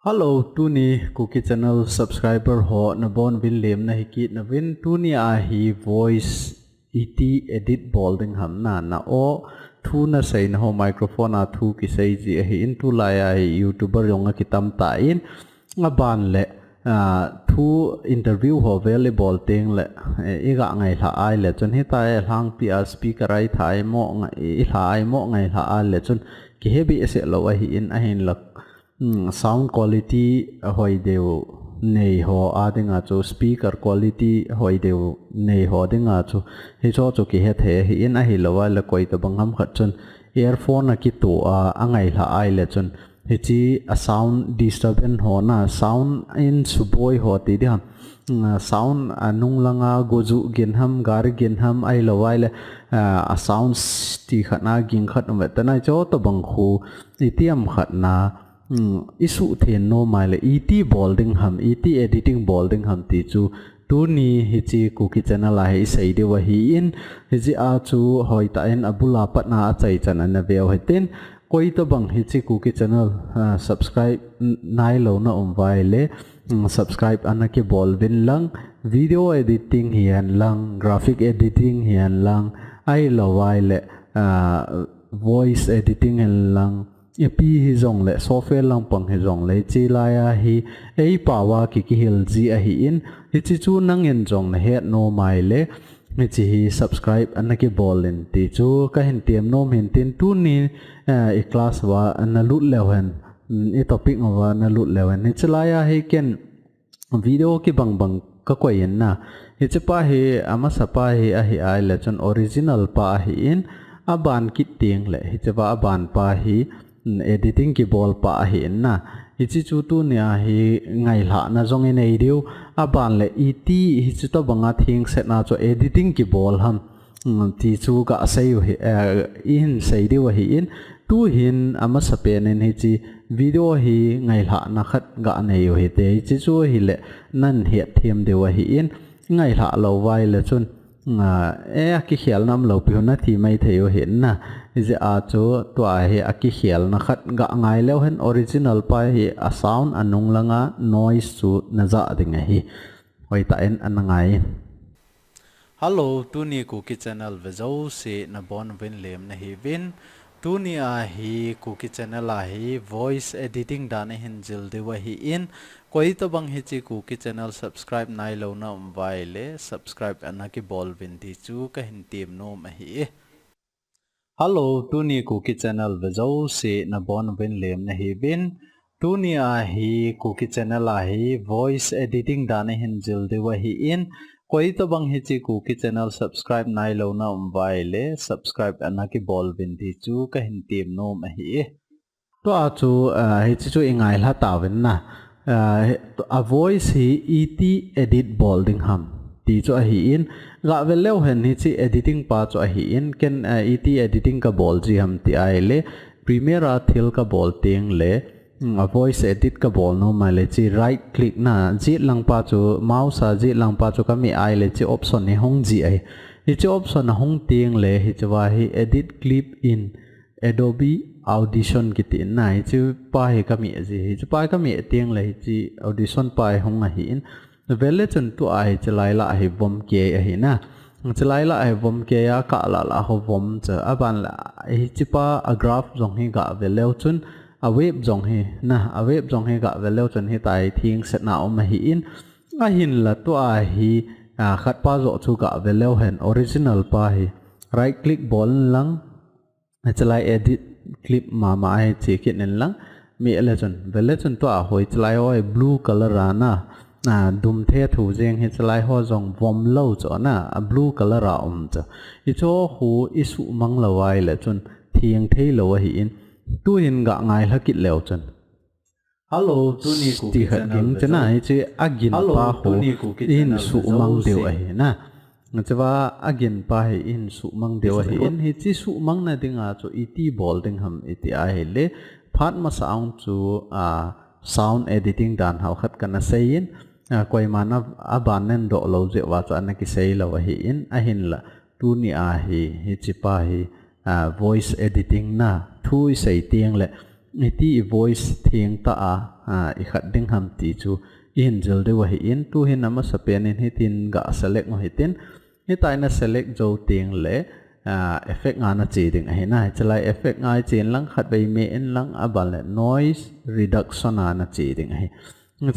Hello, Tuni Cookie Channel subscriber ho na bon vin lem na hikit na vin Tuni hi voice edit bolding ham na o thu na say na ho microphone a thu ki say ji hi in tu la ya YouTuber yong a kitam ta in nga ban le thu interview ho available ting le iga ngai la ai le chon hi ta hang pi a speaker ai thai mo ngai la ai mo ngai la a le chon ki hebi ase lo a hi in a hin lak sound quality hoi deu nei ho adinga chu speaker quality hoi deu nei ho dinga chu hi cho ki he the hi in a hi lowa la koi to bangam khat chun earphone a ki tu a angai la ai le chun hi chi a sound disturbance ho na sound in suboi ho ti dia sound anung langa goju genham gar genham ai lowai le a sound ti khana ging khat me tanai cho to bang khu itiam khat na isu then no mai le et bolding ham et editing bolding ham ti chu tu ni hi chi cookie channel a hi sei de wa hi in hi ji a chu hoi ta en abula patna a chai chan an veo heten koi to bang hi chi cookie channel subscribe nai lo na vai le subscribe anake bol vin lang video editing hian lang graphic editing hian lang ai lo vai le voice editing en lang pi hi zong le software lang pang hi zong le chi la ya hi ei pawa ki hil ji a hi in hi chi chu nang en zong na het no mai le mi chi hi subscribe anaki bolin ti chu ka hin tiam no min tin tu ni e class wa na lut lewen e topic wa na lut lewen ni chla ya hi ken video ki bang bang ka ko yen na hi chi pa hi ama sapa hi a hi ai le chon original pa hi in aban ki ting le hi chewa aban pa hi editing ki bol pa hi na hi chi chu tu nia hi ngai la na zong in ei diu aban le et hi chu to banga thing set na cho editing ki bol ham ti chu ka sei hi in sei diu hi in tu hin ama sapen en hi chi video hi ngai la na khat ga nei hi te chi chu hi le nan he them dewa hi in ngai la lo vai le chun ki khial nam lo pi na thi mai theu hin na je a chu to a he a ki khial na khat ga ngai lo hen original pa hi a sound anung langa noise chu na za ding hi hoi ta en an ngai hello Tuni Cookie Channel vezo se na bon vin lem na hi vin Tuni a hi Cookie Channel a hi voice editing dane hin jil de wa hi in koi to bang hi chi Cookie Channel subscribe nai lo na vai le subscribe anaki bol vin ti chu ka hin tim no ma hi hello Tuni Cookie Channel vezo se na bon vin lem na hi vin Tuni a hi Cookie Channel a hi voice editing dane hin jil de wa hi in koi to bang hi chi Cookie Channel subscribe nai lo na vai le subscribe anaki bol vin ti chu ka hin tim no ma hi to a chu hi chi chu ingai la ta wen na a voice hi et edit bolding ham ti chu a hi in ga veleu hen hi chi editing pa chu a hi in ken et editing ka bol ji ham ti ai le Premiere thil ka bol ting le a voice edit ka bol no mai le chi right click na ji lang pa chu mouse a ji lang pa chu ka mi ai le chi option ni hong ji ai hi chi option na hong ting le hi chwa hi edit clip in Adobe Audition ki tin na hi chu pa hi ka mi ji hi chu pa ka mi ting le hi chi Audition pa hong a hi in vele chun tu ai chlai la hi vom ke a hi na chlai la hi vom ke ya ka la ho vom cha aban la hi chi pa a graph jong hi ga vele chun a web jong hi na a web jong hi ga velo chon hi tai thing set na om hi in a hin la to a hi khat pa zo chu ga velo hen original pa hi right click bol lang chlai edit clip ma ai chi kin nen lang mi ele chon velo chon to a hoi chlai oi blue color ana dum the thu jeng hi chlai ho jong vom lo cho na a blue color a cha I cho hu isu mang la wai le chon thiang thei lo hi in tu hin ga ngai la kit leo chon hello Tuni Cookie Channel chana hi chi agin pa ho in su mang deu ai na chawa agin pa hi in su mang deu hi in hi chi su mang na dinga chu et bolding ham eti ai le phat ma sound chu sound editing dan hau khat kana sein koi mana aban nen do lo je wa cha na ki sei lo hi in a hin la Tuni a hi chi pa hi voice editing na thui sei tiang le iti voice thieng ta I khat ding ham ti chu in jil de wa hi in tu hin ama sapen in hitin ga select mo hitin hitai na select zo tieng le effect nga na chi ding hi na chalai effect ngai chin lang khat bei me en lang abal le noise reduction na chi ding hi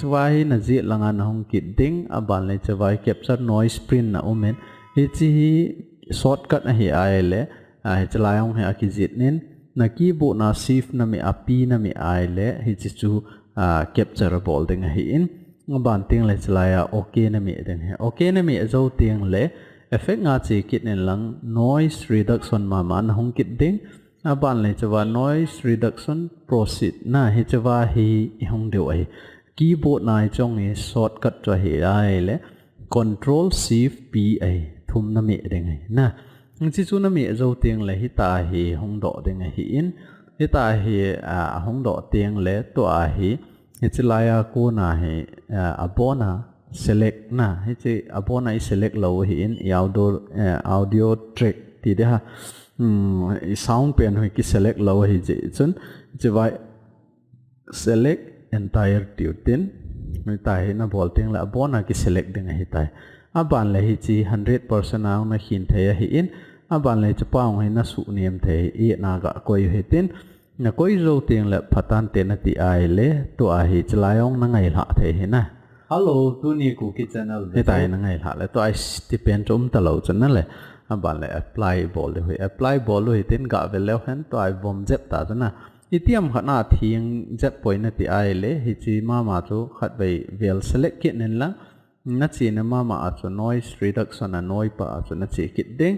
chwai na ji langa na hong kit ding abal le chwai capture noise print na omen hi chi shortcut na hi ai le chalai hong he akizit nin na keyboard na shift na mi api na mi ai le hi chi chu capturable ding hi in ban ting le chalaya okay na mi ding he okay na mi zo ting le effect nga chi kit nen lang noise reduction ma man hong kit ding ban le chawa noise reduction proceed na hi chawa hi hong deu ai keyboard nai chong e shortcut cho hi ai le control shift p ai thum na mi ding ai na chi chu na mi zo ting le hi ta hi hong do ding hi in hi ta hi hong do ting le to hi chilaya ko na hi abona select na hi chi abona I select lo hi in audio track ti de ha sound pen hoi ki select lo hi chi chun chi vai select entire tutin mi ta hi na bol ting la abona ki select ding hi tai aban le hi chi 100% ang na hin the hi in aban le chu paung hi na su niam the I na ga koi hi tin na koi zo ting le phatan te na ti ai le to a hi chlayong na ngai la the hi na hello tu ni ku ki channel he tai na ngai la le to ai stipend chom ta lo chan na le aban le apply bol le hi apply bol lo hi tin ga ve le hen to ai vom jep ta na itiam khana thieng jep point na ti ai le hi chi ma chu khat bei vel select kit nen la na chi na ma chu noise reduction na noi pa chu na chi kit ding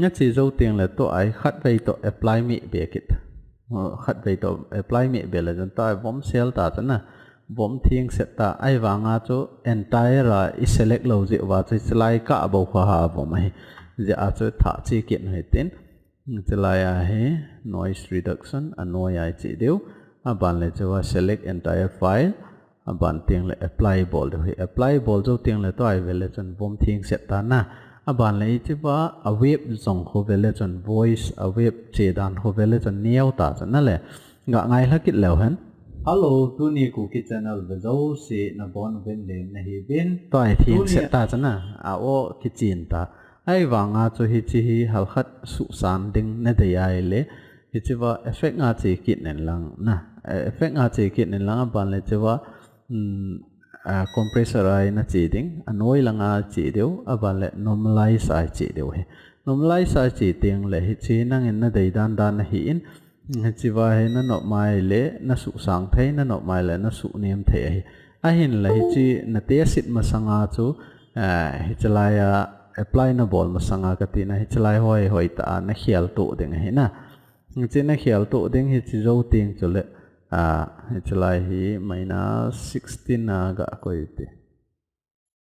na chi zo ting le to ai khat bei to apply mi be kit khat bei to apply mi be le jan ta vom sel ta na vom thieng set ta ai wanga chu entire I select lo je wa chu slai ka bo kha ha vom ai je a chu tha chi kit hai tin chalai he noise reduction anoi ai chi deu aban le chu select entire file aban ting le apply bol de apply bol zo ting le to ai ve le chon vom thieng set ta na aban le chi wa a web zong ho ve le chon voice a web che dan ho ve le chon niau ta chon na le nga ngai la kit lew han hello tu ni ku ki channel ve zo si na bon ven le na hi bin to ai thieng set ta chon na a o ki chin ta ai wanga chu hi chi hi hal khat su san ding na de ai le hi chi wa effect nga chi kit nen lang na effect nga chi kit nen lang aban le chi wa compressor ai na chi ding anoi langa chi deu aban le normalize ai chi deu he normalize ai chi ting le hi chi nang in na dei dan dan na hi in chi wa he na no mai le na su sang thei na no mai le na su niam the hi a hin le hi chi na te sit ma sanga chu hi chalaya apply na bol ma sanga ka ti na hi chalai hoi ta na khial to ding hi na chi na khial to ding hi chi zo ting chu le chalai hi minus 16 na ga koi ti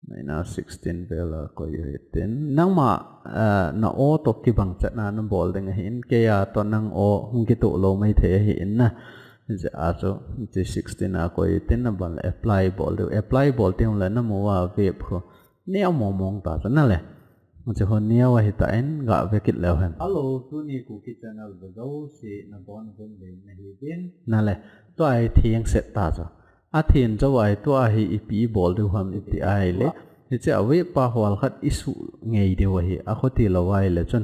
minus 16 bela koi tin nang ma na o to ki bang chat na na bol ding hi in ke ya to nang o hung ki to lo mai the hi in na je a cho chi 16 na koi tin na bal apply bol ting la na mo wa web kho neo mo mong ta na le je hon neo wa hi ta en ga ve kit lew han hello tu ni ku ki channel ve zo si na bon ven le na hi bin na le to ai thieng set ta cho a thin cho wai to a hi pi bol du ham ti ai le hi che awe pa hwal khat isu ngei de wa hi a khoti lo wai le chon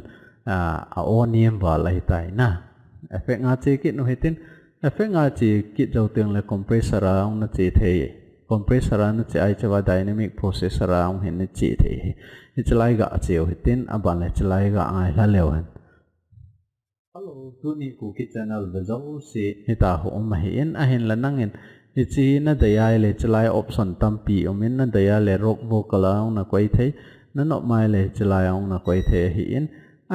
a onium wa lai tai na effect nga che kit no hitin effect nga che kit zo teng le compressor ang na che the compressor na che ai chawa dynamic processor ang hin na che the hi chalai ga cheu hitin aban le chalai ga ngai la lewan hello tu ni ku ki channel ve zo si hita ho ma hi en a hin la nangin hi chi na daya le chalai option tampi omin na daya le rock vocal ang na koi thei na no mai le chalai ang na koi the hi in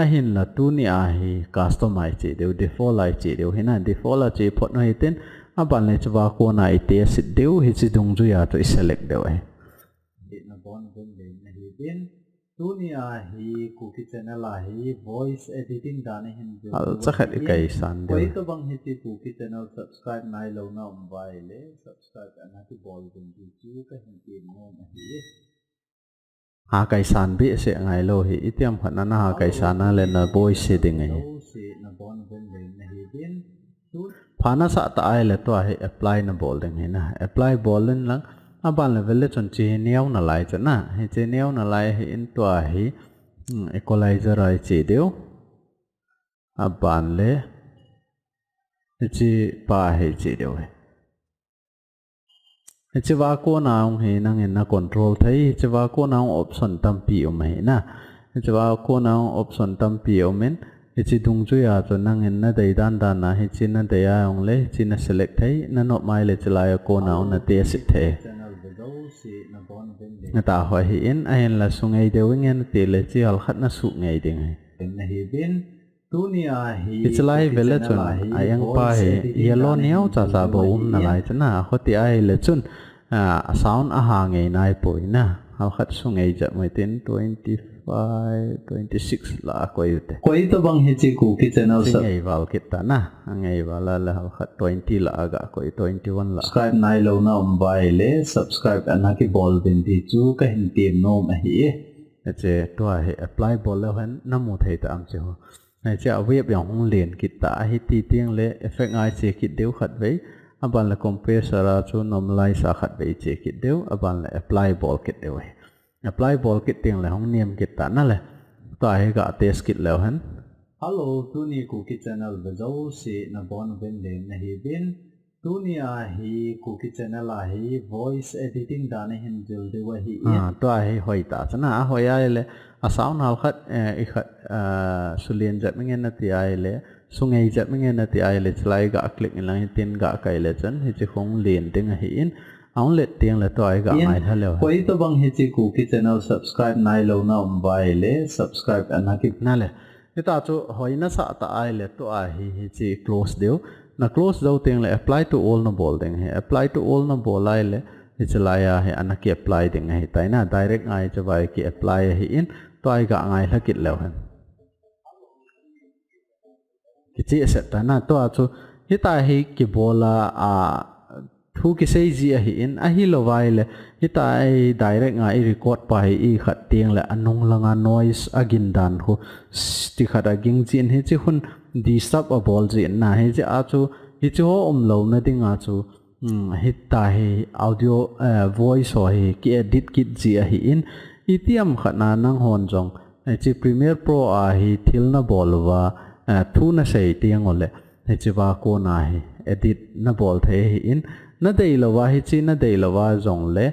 a hin la tu ni a hi customize che deu default ai che deu hina default a che phot no hitin aban le chawa ko na ite sit deu hi chi dung ju ya to select deu ai na bon ven le na hi bin tu ni a hi ku ki channel a hi voice editing da na hin deu al chakhat kai san deu koi to bang hi chi ku ki channel subscribe nai lo na umbai le subscribe ana ti bol ding chu ka hin ti mo ma hi ha kai san bi se ngai lo hi itiam khana na ha kai san na le na voice setting ai se na bon ven le na hi bin phana sa ta ai le to he apply na bolding he na apply bolding lang aban level le chon chi neo na lai cha na he che neo na lai he in to hi equalizer ai che deu aban le chi pa he che deu he che wa ko naung he nang en na control thai che wa ko naung option tampi mai na che wa ko naung option tampi men chi dung chu ya cho nang en na dei dan dan na hi chin na de ya ong le chin na select thai na no mai le chlai ko naung na te sit the na ta ho hi in a hen la sungai de wing en te le chi al khat na su ngai ding na hi bin tunia hi chlai vele chun ayang pa he yellow neo cha cha bo na lai chana khoti ai le chun sound a ha ngai nai poi na hal khat sungai ja mai tin 26 la koi to bang he chi ku ki channel sa ngai wal kit ta na ngai wala la hal khat 20 la aga koi 21 la subscribe nai lo na bai le subscribe ana ki bol bin ti chu ka hin tim nom a hi che to he apply bol le han namu thei ta am che ho nai che web yang hong lien kit ta hi ti tiang le effect ai che kit deu khat vei aban la compressor a chu normalize a khat vei che kit deu aban la apply bol kit deu apply ball kit tiếng là không niệm kit ta na le to ai ga test kit leo han hello tu ni ku ki channel ve zo si na bon ven le na hi bin tu ni a hi ku ki channel a hi voice editing da na hin jil de wa hi to ai hoi ta chana a hoi ai le a sound hal khat i khat sulien jat mengen na ti ai le sungai jat mengen na ti ai le chlai ga click lang tin ga kai le chan hi chi khong lien ting a hi in ông lệ tiếng là tôi gặp ai thay lâu quay tôi bằng hết chỉ cụ cái channel subscribe này lâu nào bài lệ subscribe anh kịp na lệ cái ta cho hỏi nó sợ ta ai lệ tôi ai hi chỉ close điếu na close đâu tiếng là apply to all nó bol tiếng hay apply to all nó bol ai lệ thì chỉ lại hay anh kịp apply tiếng hay tại na direct ai cho vài cái apply hi in tôi gặp ai là kịp lâu hơn cái chỉ sẽ tại na tôi cho hiện tại hi cái bol là thu cái xây gì à hiện à hi lo vai le hi tai direct ngai record pa hi i khat tiang le anong langa noise agin dan ho sti khat aging chin hi chi hun disturb a bol jin na hi chi a chu hi chu lo na ding a chu hi ta hi audio voice ho hi ki edit kit ji a hi in itiam khana nang hon jong chi Premiere Pro a hi thil na bol wa thu na sei tiang ole hi chi wa ko na hi edit na bol the hi in na dei lawa hi chi na dei lawa zong le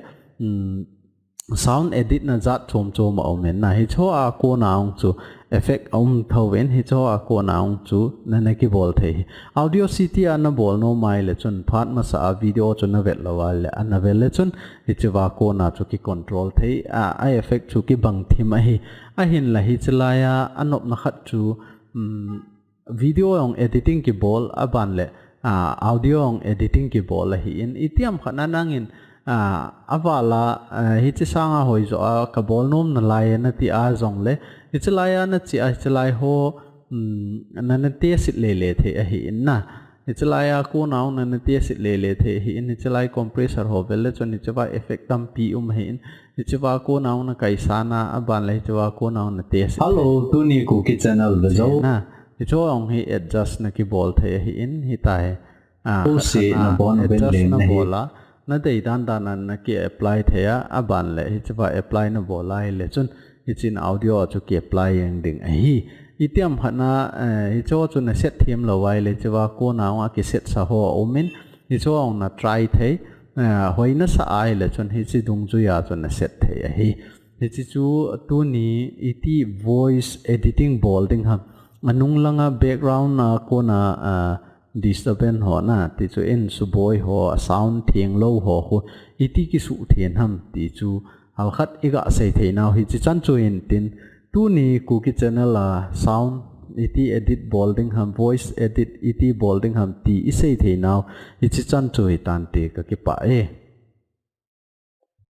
sound edit na zat chom chom au men na hi cho a ko na ong chu effect thoven hi cho a ko na ong chu na ki bol the audio city an bol no mai le chun phat ma sa video chun na vet lawa le an vel le chun hi chi wa ko na chu ki control the a effect chu ki bang thim a hi a hin la hi chlaya anop na khat chu video ong editing ki bol aban le audio ong editing ki bol hi in itiam khana nangin avala hi chi sanga hoi zo ka bol nom na lai na ti a zong le hi chlaya na chi a chlai ho na na te sit le le the hi in na hi chlaya ko naw na na te sit le le the hi in hi chlai compressor ho vel le chon hi chawa effect tam pi hi in hi chawa ko naw na kai sana aban le chawa ko naw na te sit hello tu ni ku ki channel ve zo na hi cho ong hi adjust na ki bol the hi in hi tai si na bon ben le na bola na dei dan dan na ki apply the ya aban le hi chawa apply na bola le chun hi chin audio chu ki apply yang ding a hi itiam hana hi cho chu na set thim lo wai le chawa ko na wa ki set sa ho omin hi cho ong na try the hoi na sa ai le chun hi chi dung chu ya chun na set the a hi chi chu tu ni iti voice editing bolding ha anung langa background na ko na disturbance ho na ti chu en su boy ho sound thieng lo ho iti ki su thian ham ti chu hal khat iga sei thei naw hi chi chan chu in tin tu ni ku ki channel la sound iti edit bolding ham voice edit iti bolding ham ti i sei thei naw hi chi chan chu hi tan te ka ki pa